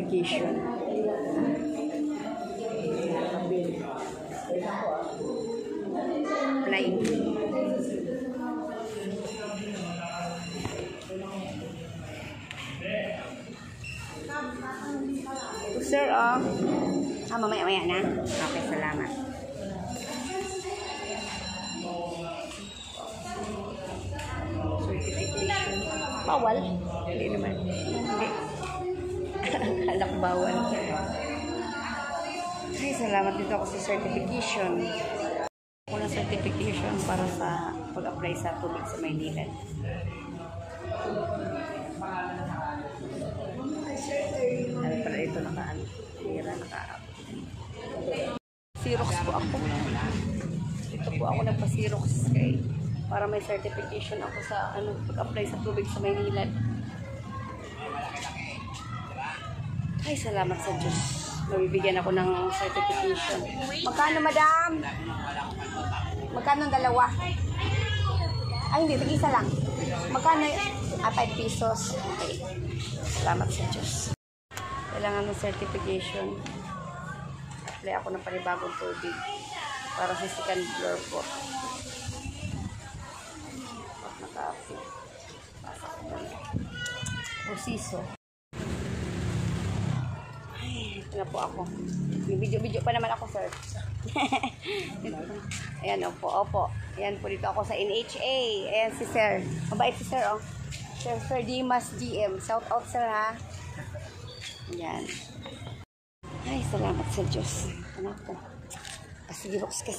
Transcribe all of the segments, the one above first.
certification. Apply. Sir, mamaya-maya na. Okay, salamat. Certification. Bawal? Hindi naman. Hindi. Alam ko bawal. Ay, salamat dito ako sa certification. Ako ng certification para sa pag-apply sa tubig sa Maynila. Ano pala ito nakaan? Hira nakaan. Xerox po ako. Ito po ako nagpa-Xerox kay para may certification ako sa pag-apply sa tubig sa Maynila. Ay, salamat sa Diyos. Mabibigyan ako ng certification. Magkano, madam? Magkano ang dalawa? Ay, hindi. Tig-isa lang. Magkano? 5 pesos. Okay. Salamat sa Diyos. Kailangan ng certification. Apply ako ng panibagong tubig para sa second floor po. Naka-apply. Pasok ko na. Prosiso. Ay, ito na po ako. May video-video pa naman ako, sir. Ayan, opo. Ayan po dito ako sa NHA. Ayan si sir. Mabait si sir, oh. Sir Dimas GM. Shout out, sir, ha. Ayan. Ay, salamat sa Diyos. Anak ko. Kasi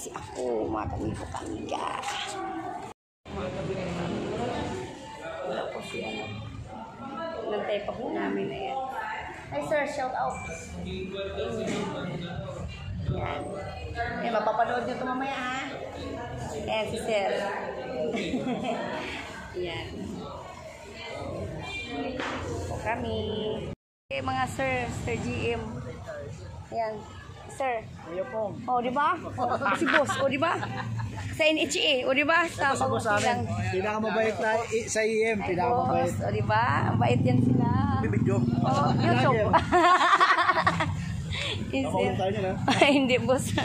ako. Mga kamigo-kamiga. Wala po siya. Nantay pa po namin. Ayan. Hi, sir. Shout out. Ayan. Ayan, mapapanood nyo ito mamaya, ha. Ayan, si sir. Ayan. Po kami. Okay, mga sir GM. Ayan. Sir. Oh, di ba? Si boss, oh, di ba? Sa NHA, oh, di ba? Sa pagkulang. Pinakamabait na sa EM, pinakamabait. Oh, di ba? Ang bait yan sila. Bibidyo. Oh, YouTube. Hindi, boss.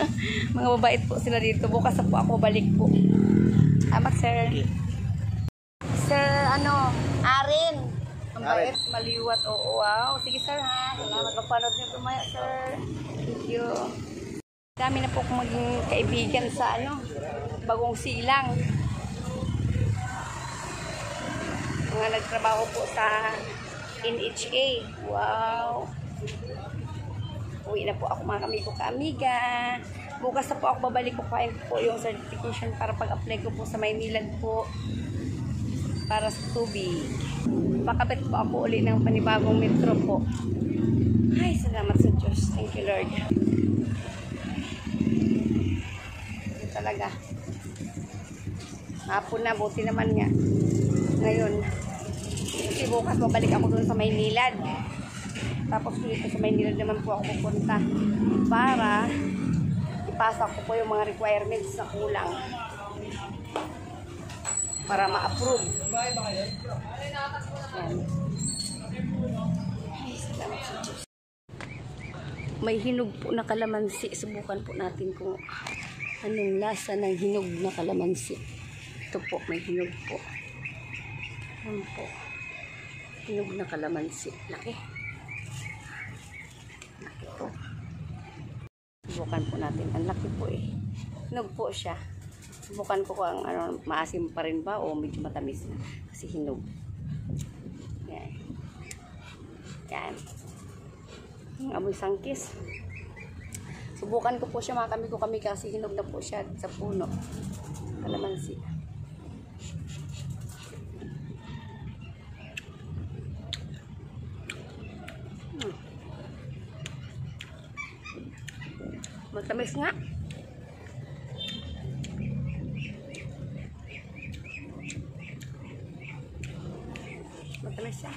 Mga mabait po sila dito. Bukas na po ako balik po. Amak, sir. Sir, Arin. Ang bait, maliwat. Oo, wow. Sige, sir, ha. Salamat. Magpanood niyo tumaya, sir. Thank you. Dami na po akong maging kaibigan sa, Bagong Silang. Mga nagtrabaho po sa NHA. Wow. Uwi na po ako, mga kamigo-kamiga. Bukas na po ako babalik ko kain po yung certification para pag-apply ko po sa Maynila po para sa tubig. Pakabit po ako uli ng panibagong metro po. Ay, salamat sa Diyos. Thank you, Lord. Ito talaga. Hapon na, buti naman nga. Ngayon, kasi bukas babalik ako doon sa Maynilad. Tapos dito sa Maynilad naman po ako pupunta para ipasa ko po yung mga requirements na kulang para ma-approve. Ay, salamat sa Diyos. May hinog po na kalamansi. Subukan po natin kung anong lasa ng hinog na kalamansi. Ito po, may hinog po. Ayan po. Hinog na kalamansi. Laki. Laki po. Subukan po natin. Ang laki po eh. Hinog po siya. Subukan ko kung maasim pa rin ba o medyo matamis na. Kasi hinog. Yan. Yan. Amoy sangkis. Subukan ko po siya, mga kami kasi hinog na po siya sa puno. Kalamansi. Matamis nga. Matamis siya.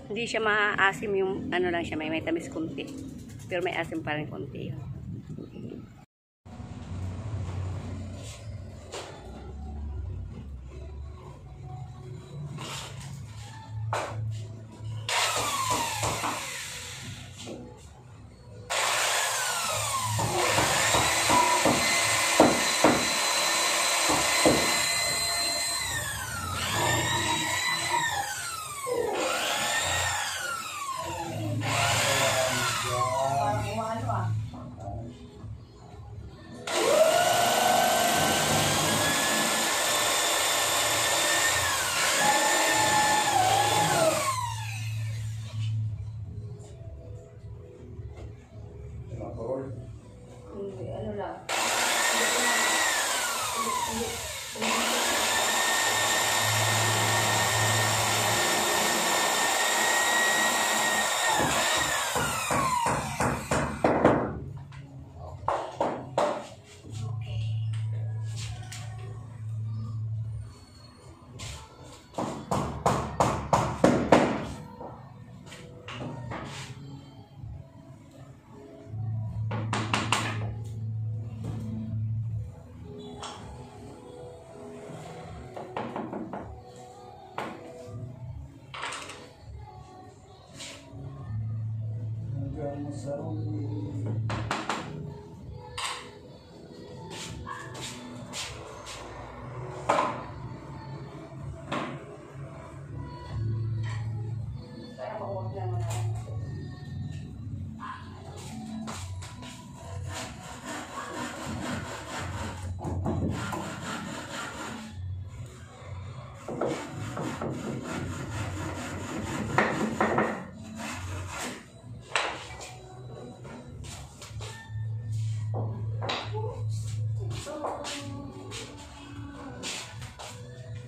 Hindi siya maasim yung lang siya, may tamis kunti. Pero may asim pa rin kunti yun.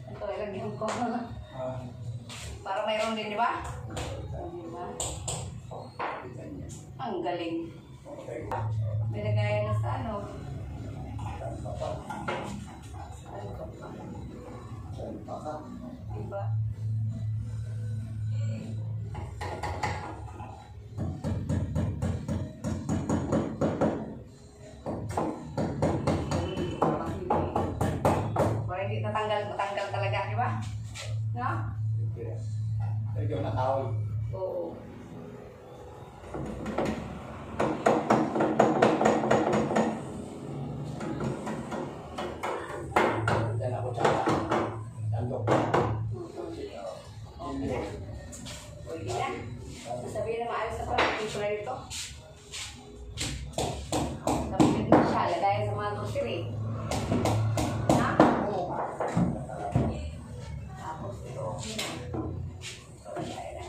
Ito, ilagyan ko. Para mayroon din, di ba? Diba? Ang galing. Binigay na sa ano. Diba? Para hindi matanggal talaga, di ba? No? Medyo nakawal. Oo. Yan ako tsaka. Tandok. Okay. Pwede na. Sasabihin na maayos na pala. Ito na dito. Tapos na siya. Lagayan sa mga grocery. Na? Oo. Tapos ito. Okay na. So, lagayan na.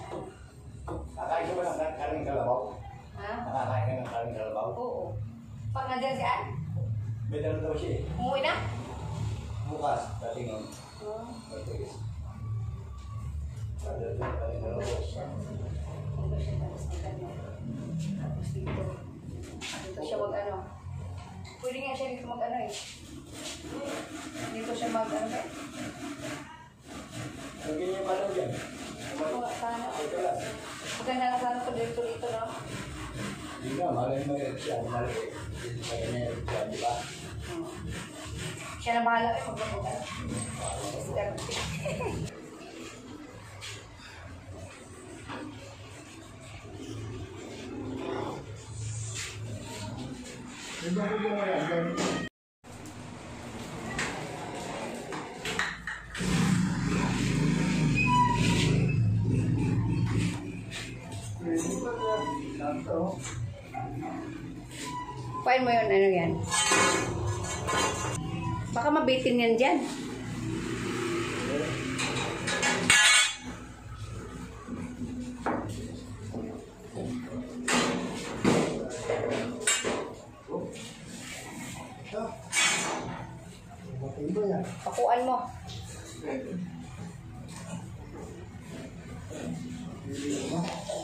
Nakakain ka ba ng karing kalabaw? Ha? Nakakain ka ng karing kalabaw? Oo. Pag nandyan si Ann, May dala daw siya eh. umuwi na? Bukas, dating nun. Oo. Matigas. Dala daw karing kalabaw. Tapos siya. Tapos magano. Tapos dito. Dito siya mag-ano. Pwede nga siya dito mag-ano eh. Dito siya mag-ano ba? Lagyan niyo pala dyan. Oo, sana. Ito lang. Maganda na sana ito dito, no? Hindi nga, malay mo yun siya. Malay. Kaya niya yun siya, di ba? Siya na bahala eh, mag-ano. Kasi ganun. Hindi ako gumawa. Kuhain mo yun, ano yan? Baka mabitin yan dyan. Pakuan mo.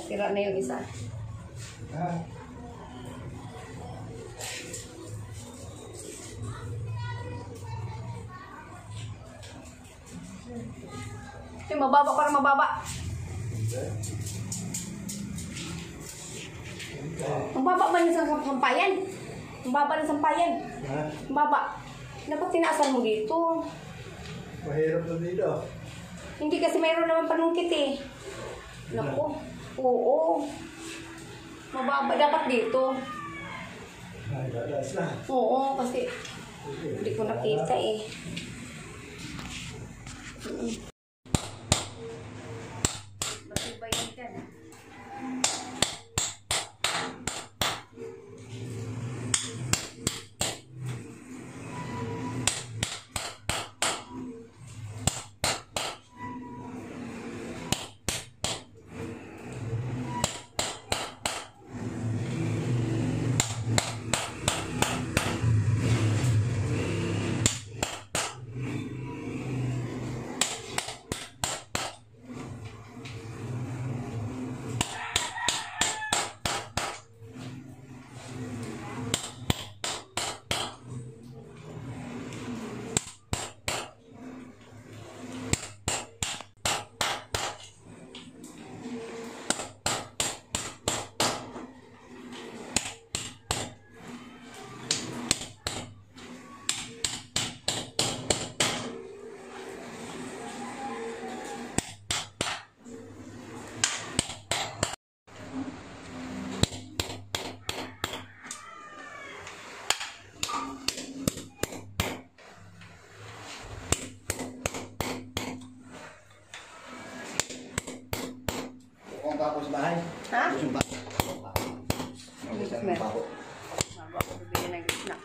Sira na yung isa. Yung mababa, para mababa. Ang baba man yung sampayan. Ang baba ng sampayan. Ang baba. Dapat tinaasan mo dito. Mahirap na dito. Hindi kasi mayroon naman panungkit eh. Naku. Oo. Mababa. Dapat dito. Ay, dadas na. Oo, kasi hindi ko nakita eh. Matibay yan dyan. pako sa bahay. Ha? Ubos yung pako. Ubos yung pako. Bago ako bibili ng snack.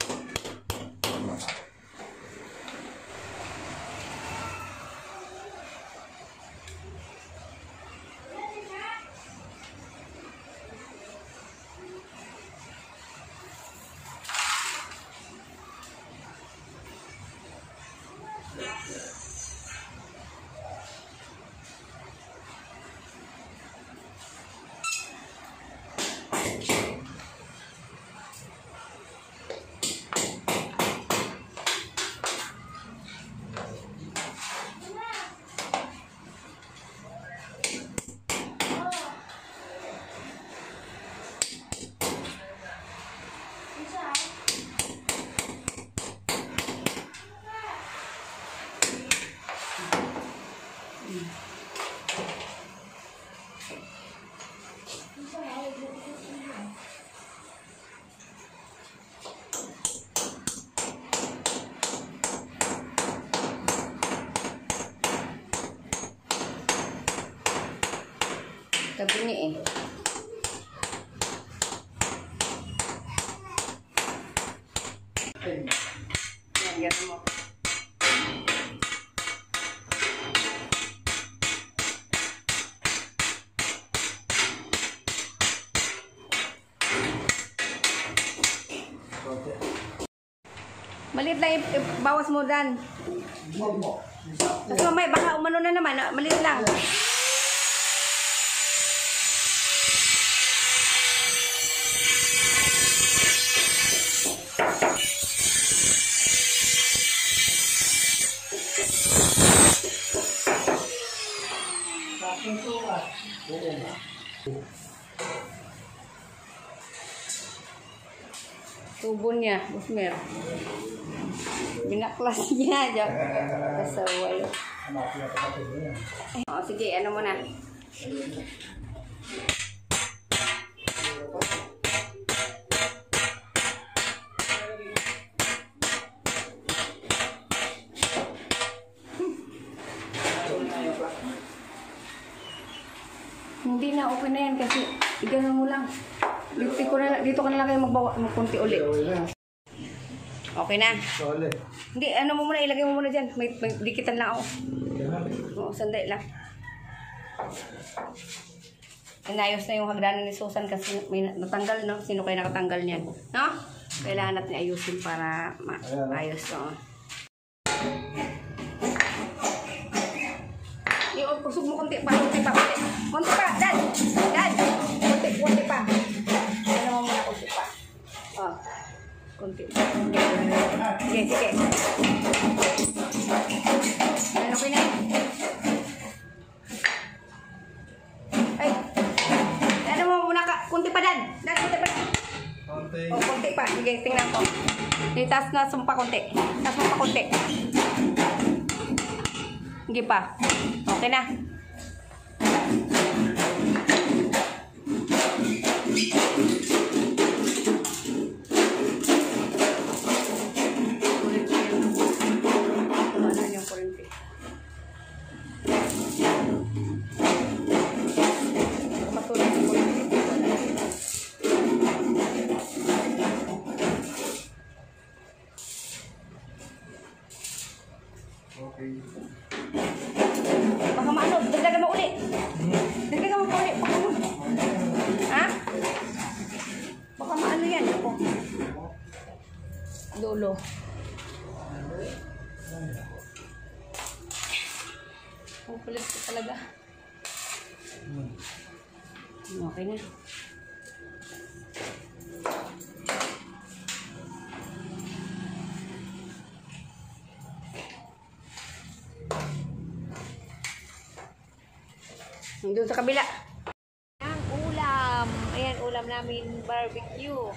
Sabi niya eh. Yan, gano'n mo. Maliit lang, bawas mo dyan. Kasi mamaya, baka umano na naman, maliit lang. Tubo niya, Busmer. Binaklas niya. Kasaway. O, sige, ano mo na. Hindi na, okay na yan kasi gano'n mo lang. Dito ka na lang kayo magkunti ulit. Okay na. Hindi, ano mo muna, ilagay mo muna dyan. May dikitan lang ako. Oo, sandali lang. Inayos na yung hagdanan ni Susan kasi may natanggal, no? Sino kayo nakatanggal niyan? No? Kailangan natin ayusin para maayos, no? Kusog mo konti pa, konti pa. Konti pa, Dan! Dan! Konti pa. Ano mo muna, konti pa. Oh, konti pa. Sige, sige. Ano ko na? Ay! Ano mo muna ka? Konti pa, Dan! Dan, konti pa. Konti. Oh, konti pa. Sige, tingnan ko. Itaas na sumpa konti. Taas mo pa konti. Sige pa. Okay na. Okay. Baka maano, dagdagan mo ulit. Dagdagan mo pa ulit. Baka mo. Ha? Baka maano yan. Ako. Lolo. Ang kulit ko talaga. Okay na. Doon sa kabila. Ang ulam. Ayan, ulam namin barbecue.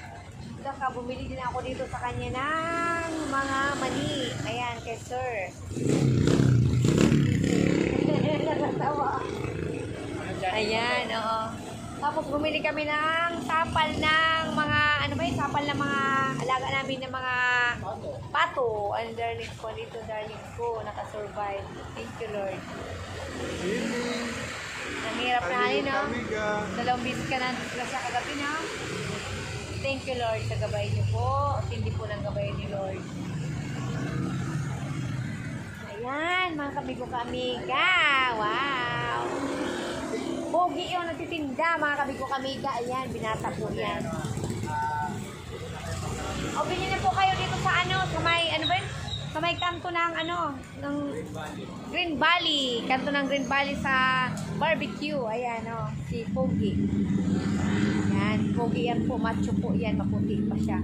Saka bumili din ako dito sa kanya ng mga mani. Ayan, kay sir. Nakatawa. Ayan, oo. Tapos bumili kami ng sapal ng mga, ano ba yun? Sapal ng mga alaga namin ng mga pato. Ang darling ko dito, darling ko. Nakasurvive. Thank you, Lord. Namihirap na halin, no? Dalawang bisit ka na sa kagabi, no? Thank you, Lord, sa gabay niyo po. At hindi po ng gabay ni Lord. Ayan, mga kabigo kamiga. Wow! Pogi yung nagtitinda, mga kabigo kamiga. Ayan, binata po yan. O, bilhin na po kayo dito sa sa may, sa may kanto ng, ng Green Valley. Kanto ng Green Valley sa barbecue. Ayan, si Pogi. Ayan, Pogi yan po, macho po yan, maputi pa siya.